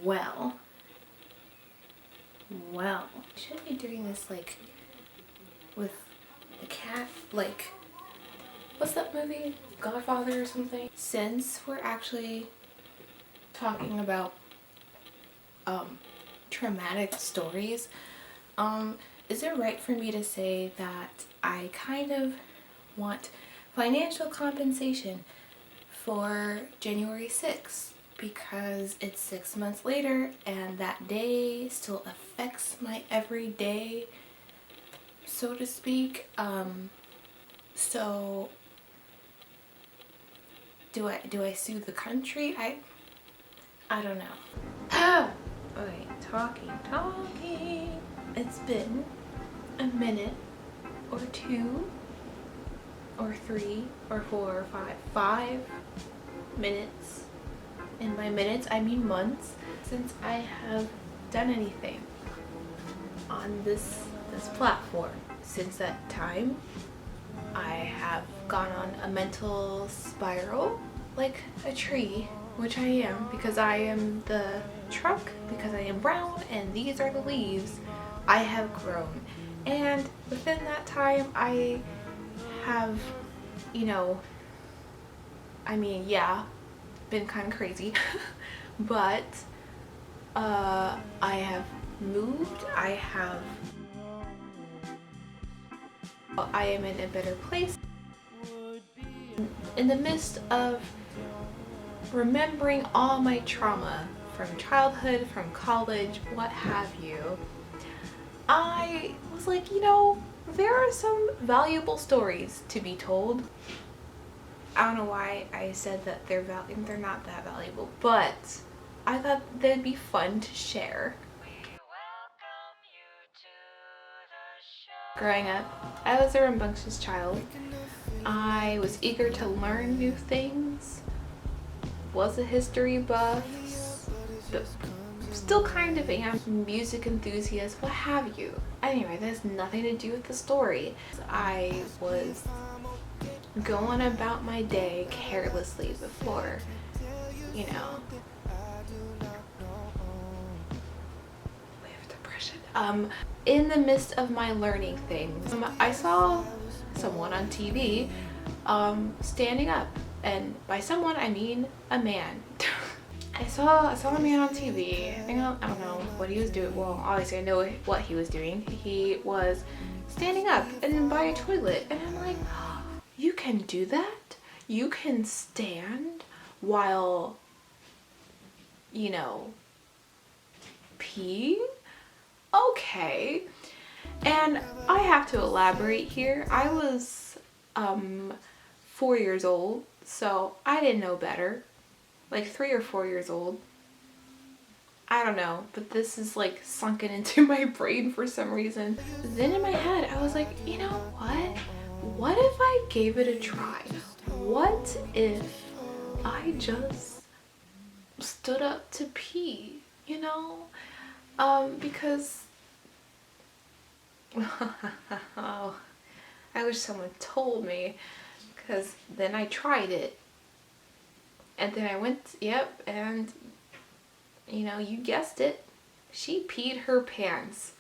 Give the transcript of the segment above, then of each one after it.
Well, I should be doing this like with the cat, like, what's that movie? Godfather or something? Since we're actually talking about traumatic stories, is it right for me to say that I kind of want financial compensation for January 6th because it's 6 months later and that day still affects my everyday, so to speak. So do I sue the country? I don't know. Okay, talking. It's been a minute or two or three or four or five minutes. In by minutes, I mean months since I have done anything on this platform. Since that time, I have gone on a mental spiral like a tree, which I am because I am the trunk, because I am brown, and these are the leaves. I have grown, and within that time I have, you know, I mean, yeah, been kind of crazy, but I have moved, I am in a better place. In the midst of remembering all my trauma from childhood, from college, what have you, I was like, you know, there are some valuable stories to be told. I don't know why I said that they're not that valuable, but I thought they'd be fun to share. Growing up, I was a rambunctious child. I was eager to learn new things, was a history buff, but still kind of am, music enthusiast, what have you. Anyway, that has nothing to do with the story. I was going about my day carelessly before, you know, we have depression. In the midst of my learning things, I saw someone on TV standing up, and by someone I mean a man. I saw a man on TV. I don't know what he was doing. Well, obviously I know what he was doing. He was standing up and by a toilet, and I'm like, oh, you can do that? You can stand while, you know, peeing? Okay. And I have to elaborate here. I was 4 years old, so I didn't know better. Like 3 or 4 years old. I don't know, but this is like sunken into my brain for some reason. Then in my head, I was like, you know what? What if I gave it a try? What if I just stood up to pee, you know? Because oh, I wish someone told me, because then I tried it. And then I went, yep, and you know, you guessed it, she peed her pants.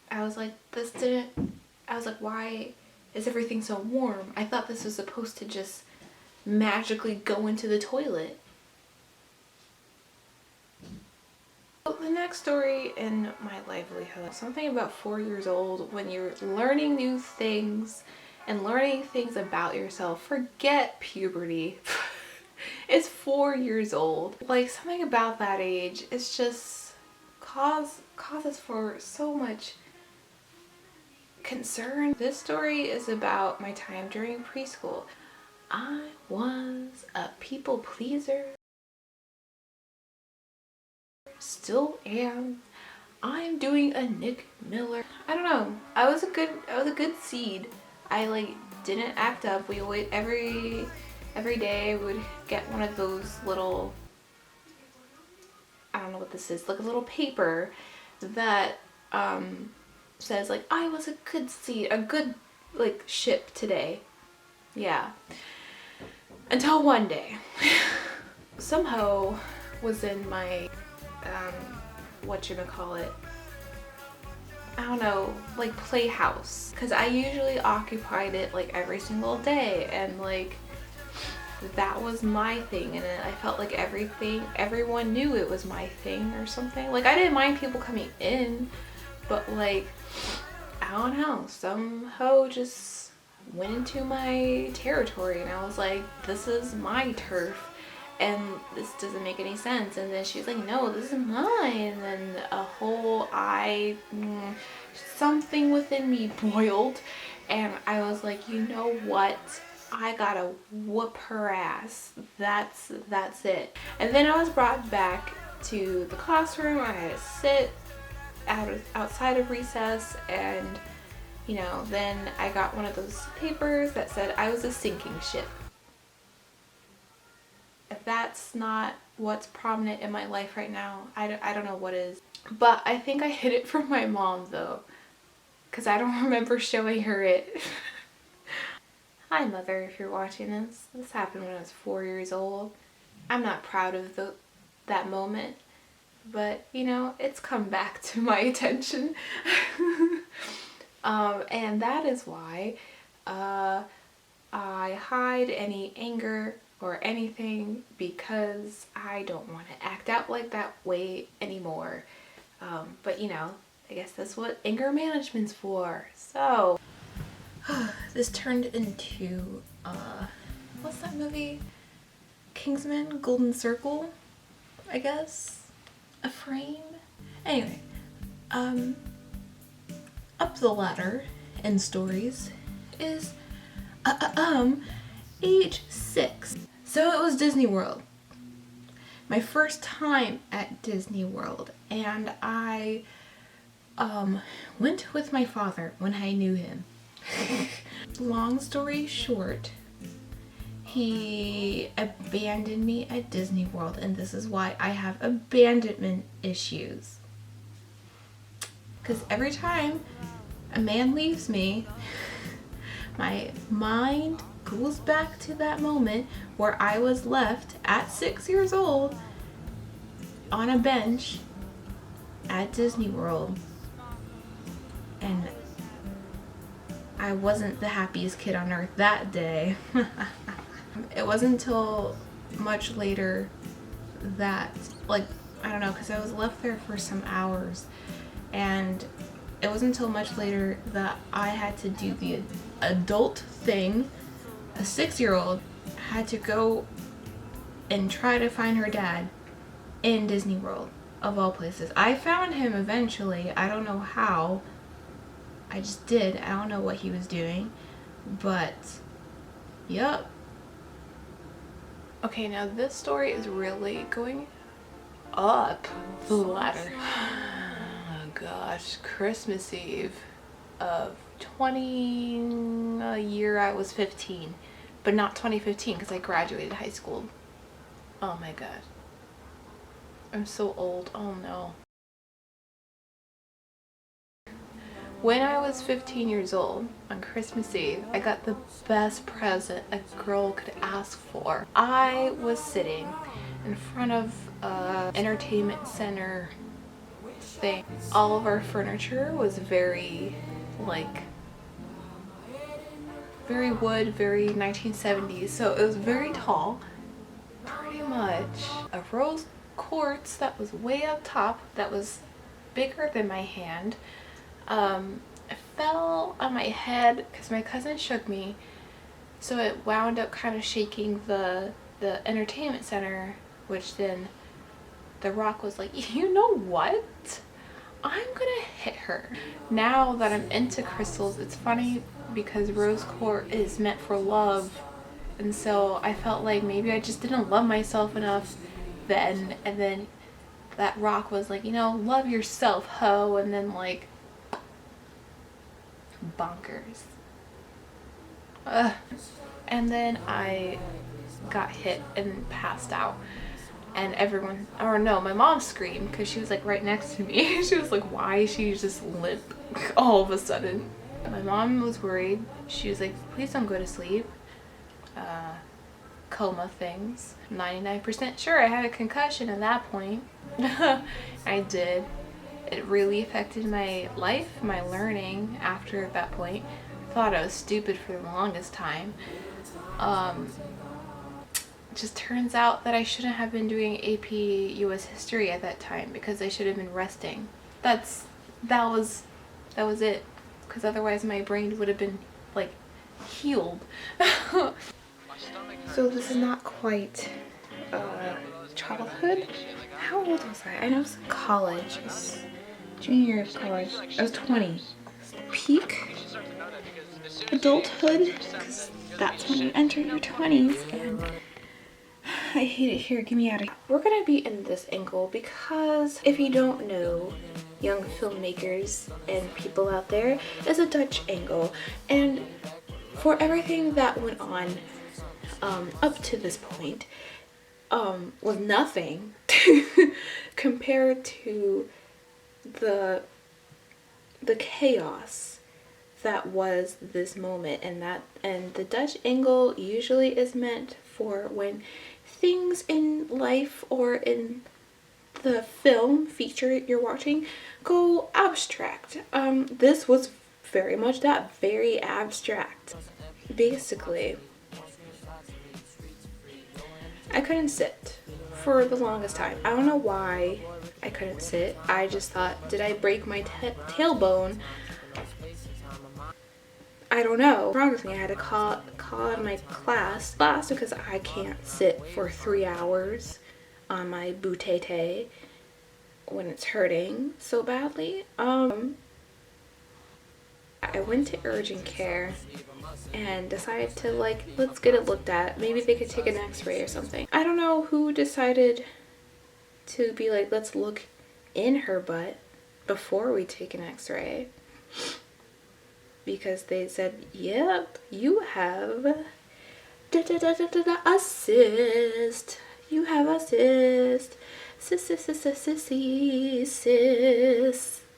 I was like, why is everything so warm? I thought this was supposed to just magically go into the toilet. The next story in my livelihood, something about 4 years old, when you're learning new things and learning things about yourself. Forget puberty. It's 4 years old. Like, something about that age, it's just causes for so much concern. This story is about my time during preschool. I was a people pleaser. Still am. I'm doing a Nick Miller. I don't know. I was a good seed. I like didn't act up. We always every day would get one of those little, I don't know what this is, like a little paper that says like, I was a good seed, a good like ship today. Yeah. Until one day, somehow was in my, whatchamacallit, I don't know, like playhouse. Cause I usually occupied it like every single day, and like that was my thing, and I felt like everyone knew it was my thing or something. Like I didn't mind people coming in, but like, I don't know, some hoe just went into my territory and I was like, this is my turf and this doesn't make any sense. And then she was like, no, this is mine. And then a whole something within me boiled, and I was like, you know what? I gotta whoop her ass. That's it. And then I was brought back to the classroom. I had to sit outside of recess, and you know, then I got one of those papers that said I was a sinking ship. If that's not what's prominent in my life right now, I don't know what is. But I think I hid it from my mom though, because I don't remember showing her it. Hi mother, if you're watching this. This happened when I was 4 years old. I'm not proud of that moment, but you know, it's come back to my attention. And that is why I hide any anger or anything, because I don't want to act out like that way anymore. But you know, I guess that's what anger management's for. So this turned into what's that movie? Kingsman, Golden Circle, I guess. A Frame. Anyway, up the ladder in stories is age 6. So it was Disney World. My first time at Disney World, and I went with my father when I knew him. Long story short, he abandoned me at Disney World, and this is why I have abandonment issues. Because every time a man leaves me, my mind goes back to that moment where I was left at 6 years old on a bench at Disney World, and I wasn't the happiest kid on earth that day. It wasn't until much later that, like, I don't know, because I was left there for some hours, and it wasn't until much later that I had to do the adult thing. A 6-year-old had to go and try to find her dad in Disney World, of all places. I found him eventually. I don't know how. I just did. I don't know what he was doing, but yep. Okay, now this story is really going up the ladder. Oh gosh, Christmas Eve of a year I was 15, but not 2015 because I graduated high school. Oh my god, I'm so old. Oh no. When I was 15 years old, on Christmas Eve, I got the best present a girl could ask for. I was sitting in front of an entertainment center thing. All of our furniture was very, like, very wood, very 1970s, so it was very tall, pretty much. A rose quartz that was way up top, that was bigger than my hand. It fell on my head because my cousin shook me, so it wound up kind of shaking the entertainment center, which then the rock was like, you know what? I'm gonna hit her. Now that I'm into crystals, it's funny because rose quartz is meant for love, and so I felt like maybe I just didn't love myself enough then, and then that rock was like, you know, love yourself, ho, and then like bonkers. And then I got hit and passed out, and everyone, or no, my mom screamed because she was like right next to me. She was like, why is she just limp all of a sudden? My mom was worried. She was like, please don't go to sleep. coma things. I'm 99% sure I had a concussion at that point. I did. It really affected my life, my learning after that point. I thought I was stupid for the longest time. It just turns out that I shouldn't have been doing AP US history at that time because I should have been resting. That was it, because otherwise my brain would have been like healed. So this is not quite childhood. How old was I? I know it was college. It was junior year of college. I was 20. Peak adulthood, because that's when you enter your 20s, and I hate it here. Get me out of here. We're gonna be in this angle because if you don't know, young filmmakers and people out there, is a Dutch angle, and for everything that went on up to this point was nothing compared to the chaos that was this moment. And the Dutch angle usually is meant for when things in life or in the film feature you're watching go abstract. This was very much that, very abstract. Basically, I couldn't sit for the longest time. I don't know why I couldn't sit. I just thought, did I break my tailbone? I don't know. Wrong with me. I had to call out my class because I can't sit for 3 hours on my bootete when it's hurting so badly. I went to urgent care and decided to, like, let's get it looked at. Maybe they could take an x-ray or something. I don't know who decided to be like, let's look in her butt before we take an x-ray. Because they said, yep, you have a cyst. You have a cyst.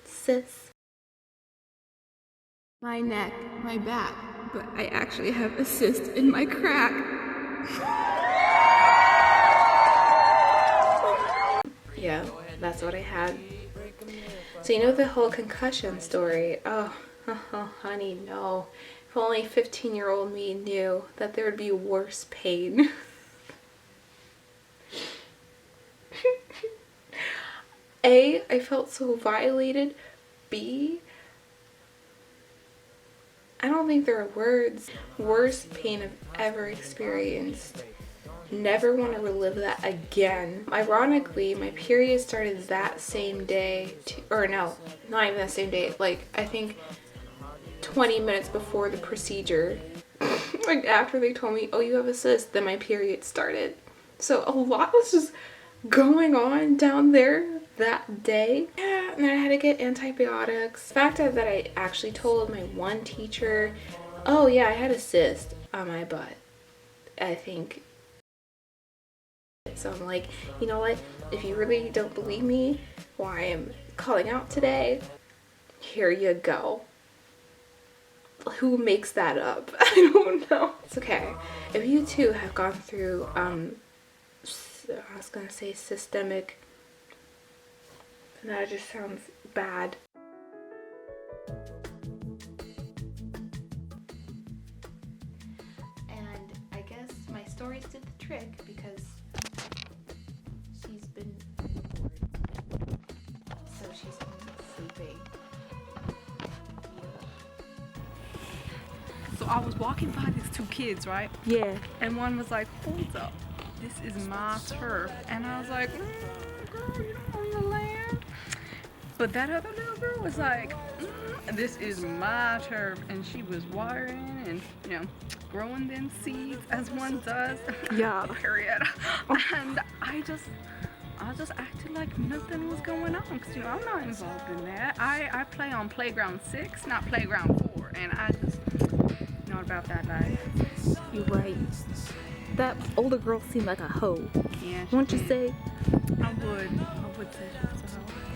Cyst. My neck, my back, but I actually have a cyst in my crack. Yeah, that's what I had. So you know the whole concussion story. Oh, honey, no. If only 15-year-old me knew that there would be worse pain. A, I felt so violated. B, I don't think there are words. Worst pain I've ever experienced. Never want to relive that again. Ironically, my period started that same day, or no, not even that same day. Like, I think 20 minutes before the procedure. Like, after they told me, oh, you have a cyst, then my period started. So a lot was just going on down there that day. Yeah, and then I had to get antibiotics. The fact that I actually told my one teacher, oh yeah, I had a cyst on my butt, I think. So I'm like, you know what, if you really don't believe me why I'm calling out today, here you go. Who makes that up? I don't know. It's okay. If you too have gone through I was gonna say systemic, and that just sounds bad. And I guess my stories did the trick because she's been bored. So she's been sleeping. So I was walking by these two kids, right? Yeah. And one was like, hold up, this is my turf. And I was like, girl, you don't own the land. But that other little girl was like, this is my turf. And she was watering and, you know, growing them seeds as one does. Yeah. Period. And I just acted like nothing was going on, because, you know, I'm not involved in that. I play on playground 6, not playground 4, and I just not about that life. You're right. That older girl seemed like a hoe. Yeah, Won't you did. say? I would say she was a hoe.